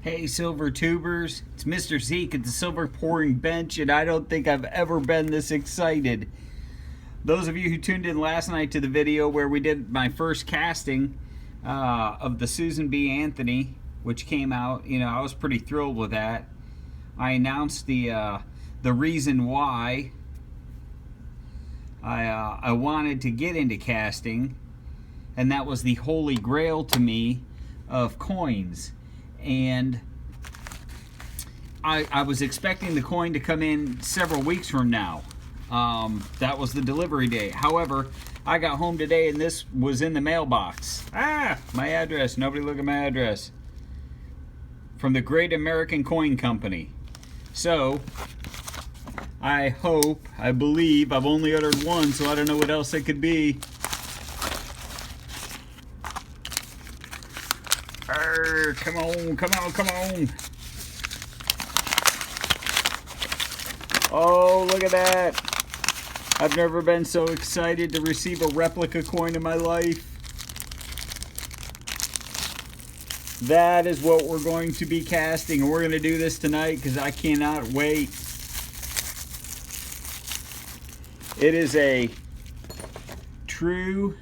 Hey silver tubers, it's Mr. Zeke at the Silver Pouring Bench, and I don't think I've ever been this excited. Those of you who tuned in last night to the video where we did my first casting of the Susan B. Anthony, which came out, I was pretty thrilled with that. I announced the reason why I wanted to get into casting, and that was the holy grail to me of coins. And I was expecting the coin to come in several weeks from now. That was the delivery date. However, I got home today and this was in the mailbox. My address. Nobody look at my address. From the Great American Coin Company. So, I believe, I've only uttered one, so I don't know what else it could be. Come on, come on, come on. Oh, look at that. I've never been so excited to receive a replica coin in my life. That is what we're going to be casting, and we're going to do this tonight because I cannot wait. It is a true...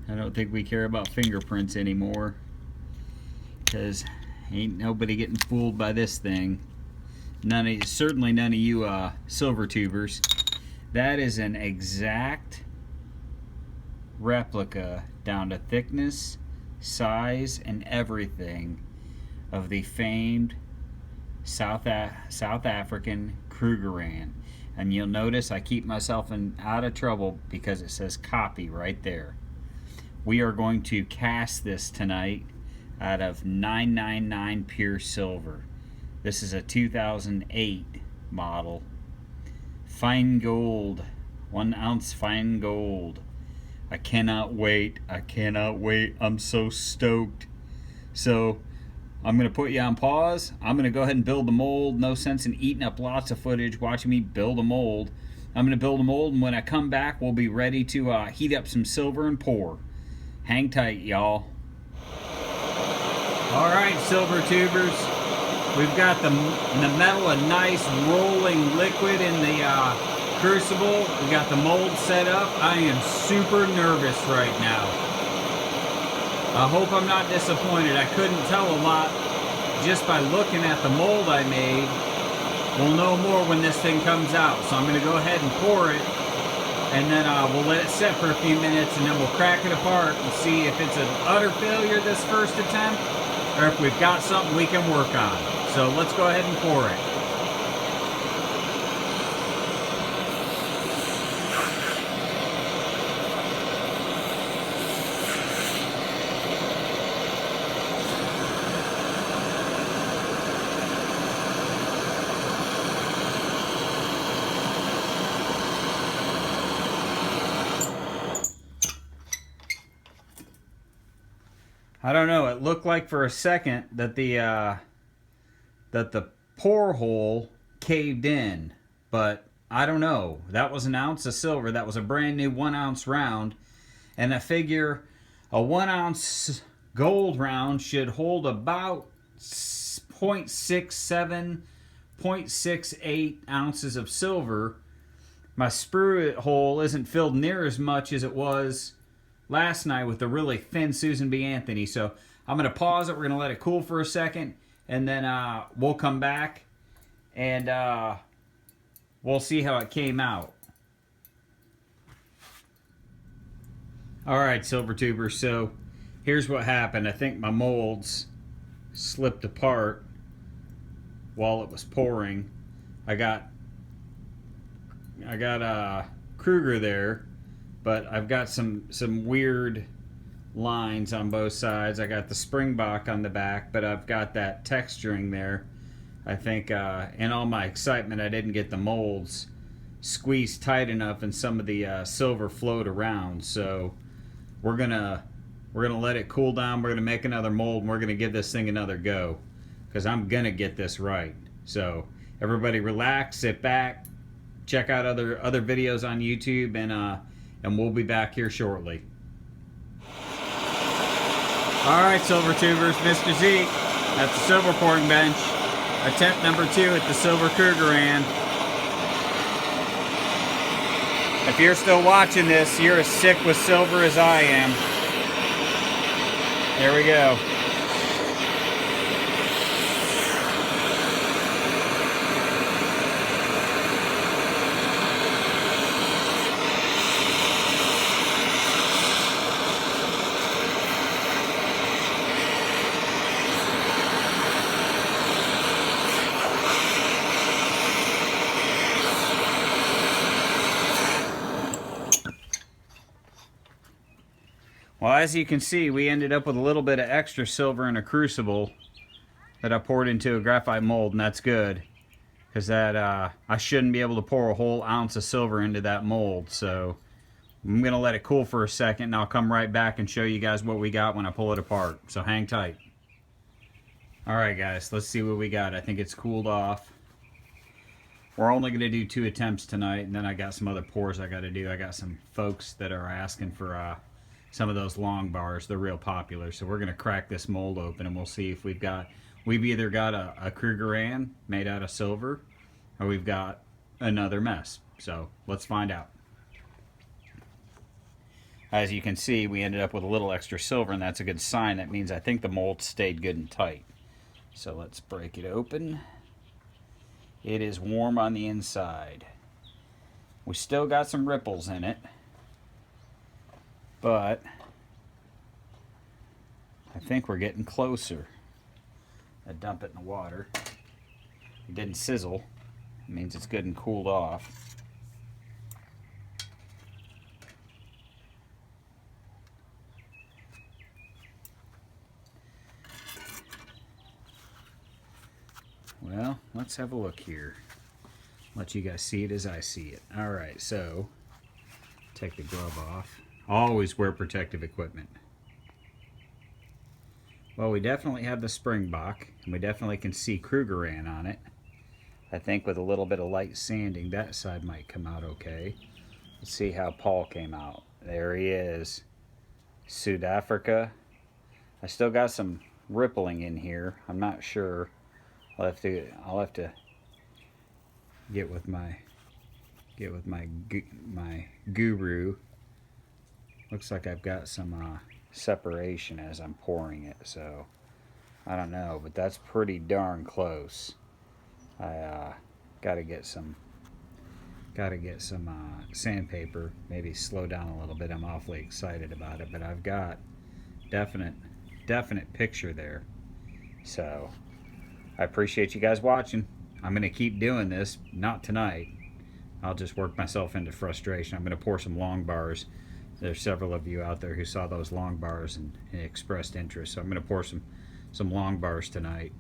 I don't think we care about fingerprints anymore, because ain't nobody getting fooled by this thing. Certainly none of you silver tubers. That is an exact replica down to thickness, size, and everything of the famed South African Krugerrand. And you'll notice I keep myself out of trouble because it says copy right there. We are going to cast this tonight out of 999 pure silver. This is a 2008 model. Fine gold, 1 ounce fine gold. I cannot wait. I cannot wait. I'm so stoked. So I'm going to put you on pause. I'm going to go ahead and build the mold. No sense in eating up lots of footage watching me build a mold. I'm going to build a mold, and when I come back, we'll be ready to heat up some silver and pour. Hang tight, y'all. Alright, silver tubers. We've got the metal, a nice rolling liquid in the crucible. We got the mold set up. I am super nervous right now. I hope I'm not disappointed. I couldn't tell a lot just by looking at the mold I made. We'll know more when this thing comes out. So I'm going to go ahead and pour it. And then we'll let it sit for a few minutes, and then we'll crack it apart and see if it's an utter failure this first attempt, or if we've got something we can work on. So let's go ahead and pour it. I don't know, it looked like for a second that the pour hole caved in, but I don't know. That was an ounce of silver. That was a brand new 1 ounce round, and I figure a 1 ounce gold round should hold about 0.67, 0.68 ounces of silver. My sprue hole isn't filled near as much as it was last night with the really thin Susan B. Anthony. So I'm going to pause it. We're going to let it cool for a second, and then we'll come back and we'll see how it came out. Alright, silver tubers, so here's what happened. I think my molds slipped apart while it was pouring. I got Kruger there, but I've got some weird lines on both sides. I got the springbok on the back, but I've got that texturing there. I think in all my excitement I didn't get the molds squeezed tight enough and some of the silver flowed around. So we're gonna let it cool down. We're gonna make another mold, and we're gonna give this thing another go, because I'm gonna get this right. So everybody relax, sit back, check out other videos on YouTube, and we'll be back here shortly. Alright, silver tubers, Mr. Zeke. at the silver pouring bench. Attempt number 2 at the silver Krugerrand. If you're still watching this, you're as sick with silver as I am. There we go. Well, as you can see, we ended up with a little bit of extra silver in a crucible that I poured into a graphite mold, and that's good. Because that I shouldn't be able to pour a whole ounce of silver into that mold. So I'm going to let it cool for a second, and I'll come right back and show you guys what we got when I pull it apart. So hang tight. Alright guys, let's see what we got. I think it's cooled off. We're only going to do 2 attempts tonight, and then I got some other pours I got to do. I got some folks that are asking for some of those long bars. They're real popular, so we're going to crack this mold open and we'll see if we've either got a Krugerrand made out of silver, or we've got another mess. So let's find out. As you can see, we ended up with a little extra silver, and that's a good sign. That means I think the mold stayed good and tight. So let's break it open. It is warm on the inside. We still got some ripples in it, but I think we're getting closer. I dump it in the water. It didn't sizzle. It means it's good and cooled off. Well, let's have a look here. Let you guys see it as I see it. Alright, so take the glove off. Always wear protective equipment. Well, we definitely have the Springbok, and we definitely can see Krugerrand on it. I think with a little bit of light sanding, that side might come out okay. Let's see how Paul came out. There he is. South Africa. I still got some rippling in here. I'm not sure. I'll have to get with my guru. Looks like I've got some separation as I'm pouring it, so I don't know, but that's pretty darn close. I gotta get some sandpaper, maybe slow down a little bit. I'm awfully excited about it, but I've got definite picture there. So I appreciate you guys watching. I'm gonna keep doing this, not tonight. I'll just work myself into frustration. I'm gonna pour some long bars. There's several of you out there who saw those long bars and expressed interest, so I'm gonna pour some long bars tonight.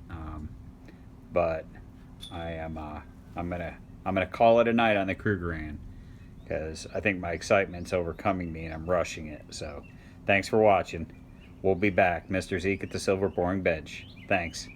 But I'm gonna call it a night on the Krugerrand, because I think my excitement's overcoming me and I'm rushing it. So thanks for watching. We'll be back. Mr. Zeke at the silver pouring bench. Thanks.